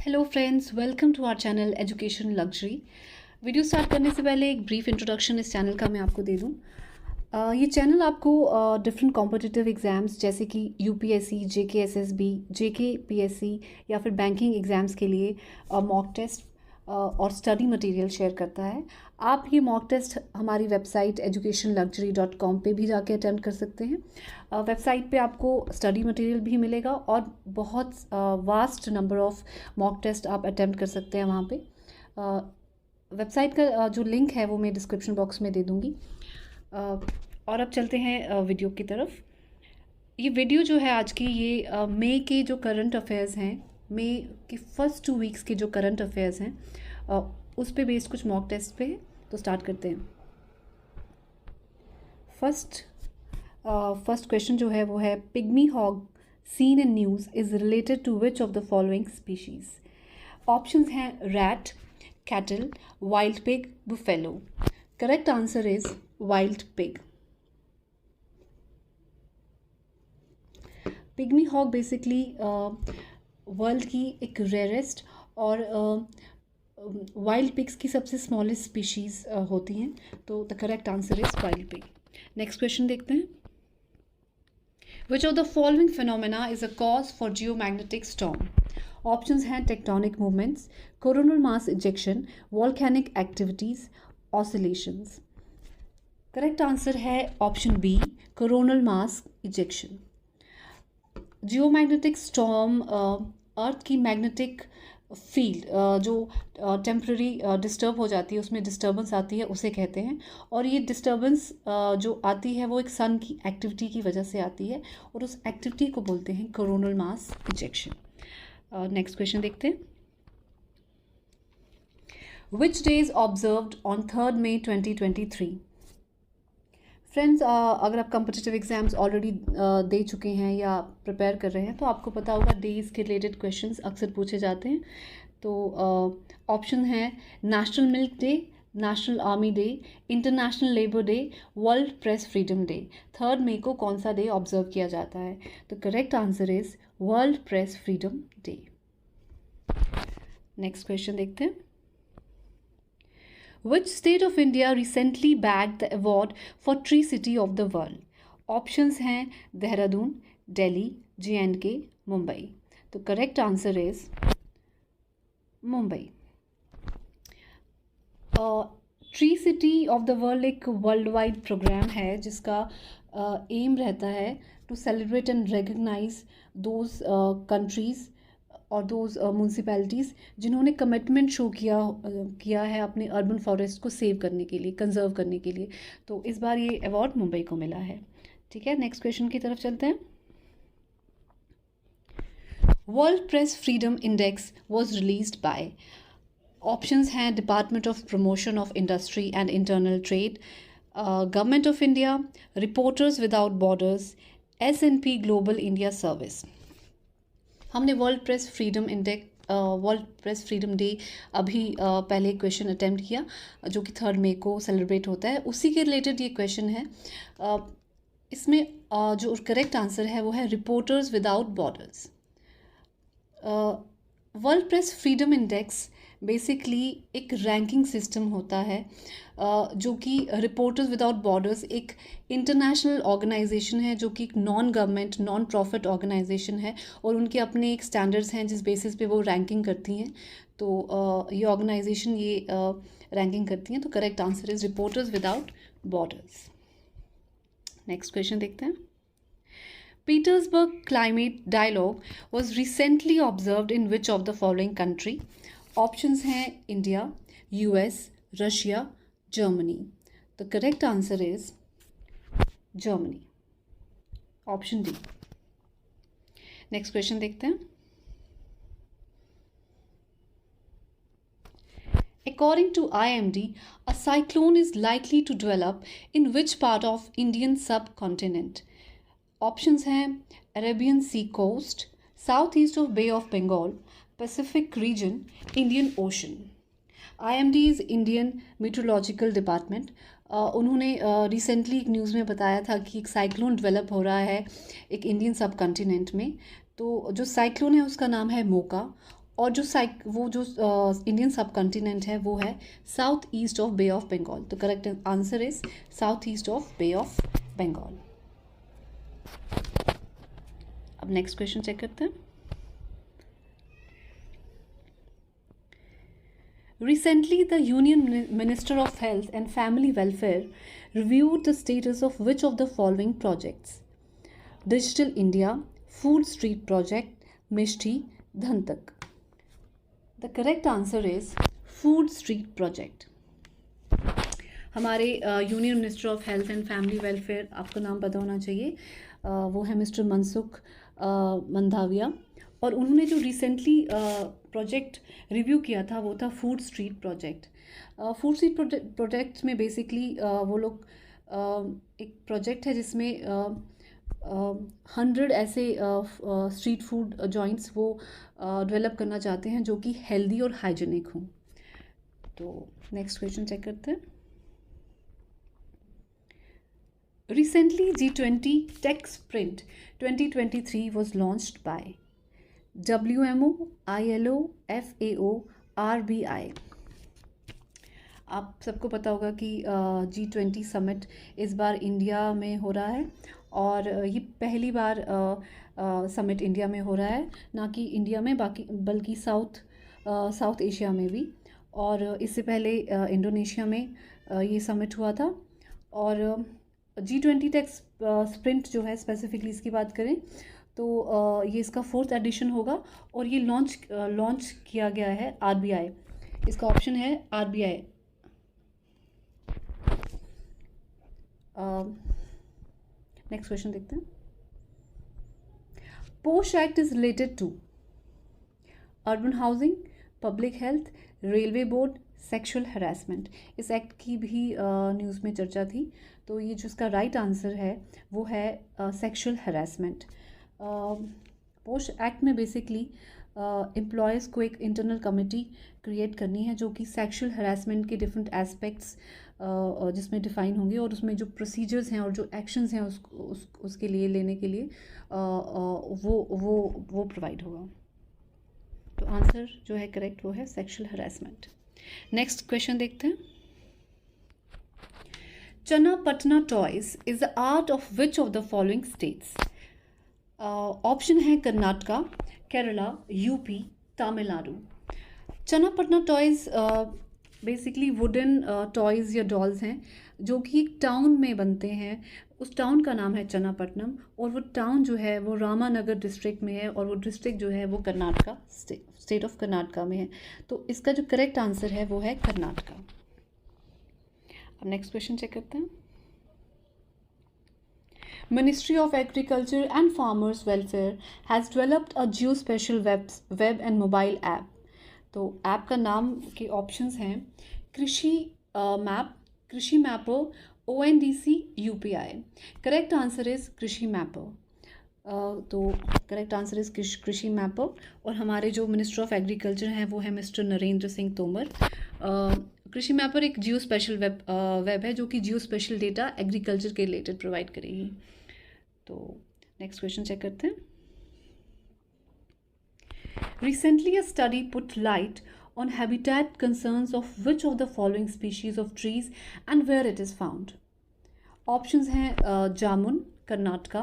Hello friends, welcome to our channel education luxury. Video start करने से पहले एक ब्रीफ इंट्रोडक्शन इस चैनल का मैं आपको दे दूं। ये चैनल आपको डिफरेंट कॉम्पिटिटिव एग्ज़ाम्स जैसे कि यूपीएससी, जेकेएसएसबी, जेकेपीएससी या फिर बैंकिंग एग्ज़ाम्स के लिए मॉक टेस्ट और स्टडी मटेरियल शेयर करता है। आप ये मॉक टेस्ट हमारी वेबसाइट educationluxury.com पे भी जाके अटेम्प्ट कर सकते हैं। वेबसाइट पे आपको स्टडी मटेरियल भी मिलेगा और बहुत vast number of mock test आप अटेम्प्ट कर सकते हैं वहाँ पे। वेबसाइट का जो लिंक है वो मैं डिस्क्रिप्शन बॉक्स में दे दूँगी। और अब चलते हैं वीडियो की तरफ। ये वीडियो जो है आज की, ये मई के जो करंट अफेयर्स हैं, मई के फर्स्ट 2 वीक्स के जो करंट अफेयर्स हैं उस पे बेस्ड कुछ मॉक टेस्ट पे है। तो स्टार्ट करते हैं। फर्स्ट क्वेश्चन जो है वो है, pygmy hog seen in news is related to which of the following species. Options हैं rat, cattle, wild pig, buffalo. Correct answer is wild pig. Pygmy hog basically world की एक rarest और wild pigs की सबसे smallest species होती हैं। तो the correct answer is wild pig. Next question देखते हैं। Which of the following phenomena is a cause for geomagnetic storm. Options हैं tectonic movements, coronal mass ejection, volcanic activities, oscillations. Correct answer है option B, coronal mass ejection. Geomagnetic storm earth की magnetic field जो temporary disturb हो जाती है, उसमें disturbance आती है, उसे कहते हैं। और ये डिस्टर्बेंस जो आती है वो एक सन की एक्टिविटी की वजह से आती है और उस एक्टिविटी को बोलते हैं coronal mass ejection. Next question देखते हैं। Which day is observed on 3rd May 2023? Friends, अगर आप कम्पिटिटिव एग्जाम्स ऑलरेडी दे चुके हैं या प्रिपेयर कर रहे हैं तो आपको पता होगा डेज के रिलेटेड क्वेश्चंस अक्सर पूछे जाते हैं। तो ऑप्शन है national milk day, national army day, international labour day, world press freedom day. 3rd मई को कौन सा डे ऑब्जर्व किया जाता है? तो correct answer is world press freedom day. Next question देखते हैं। Which state of India recently bagged the award for Tree City of the World? Options हैं देहरादून, दिल्ली, J&K, मुंबई। तो correct answer is Mumbai. Tree city of the world एक world wide programme है जिसका aim रहता है to celebrate and recognise those countries और those municipalities जिन्होंने commitment show किया है अपने अर्बन फॉरेस्ट को सेव करने के लिए, कंजर्व करने के लिए। तो इस बार ये अवार्ड मुंबई को मिला है। ठीक है, नेक्स्ट क्वेश्चन की तरफ चलते हैं। World press freedom index was released by. Options हैं department of promotion of industry and internal trade, government of India, reporters without borders, S&P global India service. हमने वर्ल्ड प्रेस फ्रीडम डे अभी पहले question attempt किया जो कि 3rd मई को celebrate होता है, उसी के रिलेटेड ये क्वेश्चन है। इसमें जो करेक्ट आंसर है वो है reporters without borders. World press freedom index basically एक रैंकिंग सिस्टम होता है जो कि रिपोर्टर्स विदाउट बॉर्डर्स एक इंटरनेशनल ऑर्गेनाइजेशन है जो कि एक non government non profit organisation है और उनके अपने एक स्टैंडर्ड्स हैं जिस बेसिस पे वो रैंकिंग करती हैं। तो ये ऑर्गेनाइजेशन ये रैंकिंग करती हैं। तो correct answer is reporters without borders. Next question देखते हैं। Petersburg Climate Dialogue was recently observed in which of the following country? Options हैं India, US, Russia, Germany. The correct answer is Germany, option D. Next question देखते हैं। According to IMD, a cyclone is likely to develop in which part of Indian subcontinent? Options हैं Arabian sea coast, south east of bay of Bengal, pacific region, Indian ocean. IMD's Indian meteorological department उन्होंने recently एक news में बताया था कि एक cyclone develop हो रहा है एक इंडियन सब कॉन्टिनेंट में। तो जो साइक्लोन है उसका नाम है मोका और जो इंडियन सब कॉन्टिनेंट है वो है south east of bay of Bengal. तो correct answer is south east of bay of Bengal. अब नेक्स्ट क्वेश्चन चेक करते हैं। Recently, the Union Minister of Health and Family Welfare reviewed the status of which of the following projects? Digital India, Food Street Project, Mishti, Dhantak. The correct answer is Food Street Project. हमारे union minister of health and family welfare, आपका नाम पता होना चाहिए, वो है mister Mansukh Mandaviya, और उन्होंने जो रिसेंटली प्रोजेक्ट रिव्यू किया था वो था food street project. Food street project में बेसिकली वो लोग एक प्रोजेक्ट है जिसमें 100 ऐसे स्ट्रीट फूड जॉइंट्स वो डेवलप करना चाहते हैं जो कि हेल्दी और हाइजीनिक हों। तो नेक्स्ट क्वेश्चन चेक करते हैं। Recently, G20 Tech Sprint 2023 was launched by WMO, ILO, FAO, RBI. आप सबको पता होगा कि G20 समिट इस बार इंडिया में हो रहा है, और ये पहली बार समिट इंडिया में हो रहा है, ना कि इंडिया में बल्कि साउथ एशिया में भी। और इससे पहले इंडोनेशिया में ये समिट हुआ था। और G20 टेक स्प्रिंट जो है, स्पेसिफिकली इसकी बात करें तो ये इसका 4th एडिशन होगा, और ये लॉन्च किया गया है RBI। इसका ऑप्शन है RBI। नेक्स्ट क्वेश्चन देखते हैं। POSH act is related to urban housing, public health, railway board, sexual harassment. इस एक्ट की भी न्यूज़ में चर्चा थी, तो ये जो इसका राइट आंसर है वो है सेक्सुअल हरासमेंट। पोश एक्ट में बेसिकली एम्प्लॉयज़ को एक इंटरनल कमेटी क्रिएट करनी है जो कि सेक्सुअल हरासमेंट के डिफरेंट एस्पेक्ट्स जिसमें डिफ़ाइन होंगे, और उसमें जो प्रोसीजर्स हैं और जो एक्शंस हैं उसके लिए लेने के लिए वो प्रोवाइड होगा। तो आंसर जो है करेक्ट वो है सेक्सुअल हरासमेंट। नेक्स्ट क्वेश्चन देखते हैं। Channapatna toys is the art of which of the following states? Option है Karnataka, Kerala, UP, Tamil Nadu. Channapatna toys basically wooden toys या डॉल्स हैं जो कि एक टाउन में बनते हैं। उस टाउन का नाम है चन्नापट्टनम, और वो टाउन जो है वो रामानगर डिस्ट्रिक्ट में है, और वो डिस्ट्रिक्ट जो है वो कर्नाटका स्टेट ऑफ कर्नाटका में है। तो इसका जो करेक्ट आंसर है वो है कर्नाटका। अब नेक्स्ट क्वेश्चन चेक करते हैं। Ministry of Agriculture and Farmers Welfare has developed a geospatial web and mobile app. तो ऐप का नाम के ऑप्शंस हैं कृषि मैप, कृषि mapper, ONDC, UPI। Correct answer is कृषि मैपर। तो करेक्ट आंसर इज कृषि मैपर, और हमारे जो मिनिस्टर ऑफ एग्रीकल्चर हैं वो है मिस्टर नरेंद्र सिंह तोमर। कृषि मैपर एक जियो स्पेशल वेब है जो कि जियो स्पेशल डेटा एग्रीकल्चर के रिलेटेड प्रोवाइड करेगी। तो नेक्स्ट क्वेश्चन चेक करते हैं। Recently, a study put light on habitat concerns of which of the following species of trees and where it is found? Options हैं जामुन कर्नाटका,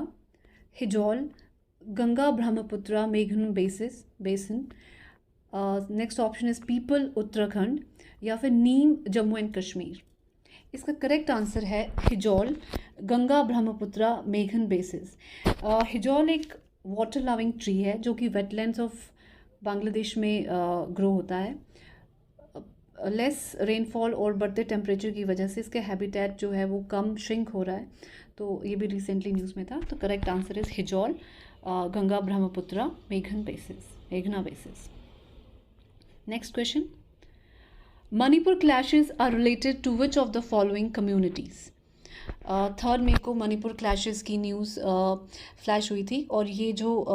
हिजोल, गंगा ब्रह्मपुत्रा मेघना basin, next option is people Uttarakhand, या फिर नीम Jammu and Kashmir. इसका correct answer है हिजोल, Ganga Brahmaputra मेघन basis. हिजोल एक water loving tree है जो कि वेटलैंड्स ऑफ बांग्लादेश में ग्रो होता है। लेस रेनफॉल और बढ़ते टेम्परेचर की वजह से इसके हैबिटेट जो है वो कम श्रिंक हो रहा है, तो ये भी रिसेंटली न्यूज़ में था। तो correct answer is Hijol, Ganga Brahmaputra मेघना basins. Next question. Manipur clashes are related to which of the following communities? 3 मई को मणिपुर क्लैशेस की न्यूज़ फ्लैश हुई थी, और ये जो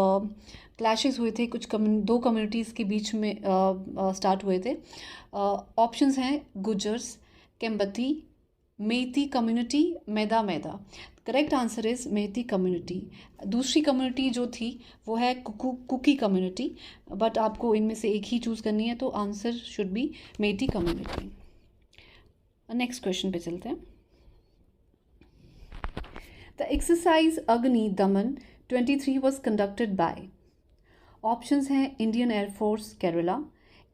क्लैशेस हुए थे कुछ 2 कम्युनिटीज़ के बीच में स्टार्ट हुए थे। ऑप्शंस हैं Gujjars, Kembati, Meitei community, Maida. Correct answer is Meitei community. दूसरी कम्युनिटी जो थी वो है कुकी कम्युनिटी, बट आपको इनमें से एक ही चूज़ करनी है, तो answer should be Meitei community. Next question पे चलते हैं। The exercise Agni Daman 23 was conducted by. Options हैं Indian air force Kerala,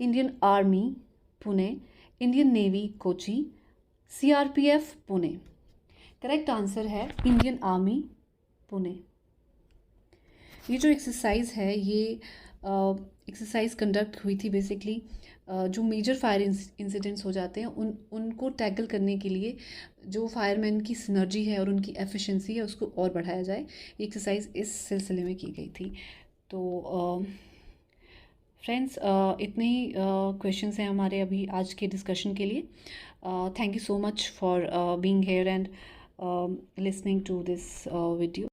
Indian army Pune, Indian navy Kochi, CRPF Pune. Correct answer है इंडियन आर्मी पुणे। ये जो एक्सरसाइज है ये एक्सरसाइज कंडक्ट हुई थी बेसिकली जो मेजर फायर इंसिडेंट्स हो जाते हैं उनको टैकल करने के लिए, जो फायरमैन की सिनर्जी है और उनकी एफिशिएंसी है उसको और बढ़ाया जाए, ये एक्सरसाइज इस सिलसिले में की गई थी। तो फ्रेंड्स इतने ही क्वेश्चंस हैं हमारे अभी आज के डिस्कशन के लिए। Thank you so much for being here and listening to this video.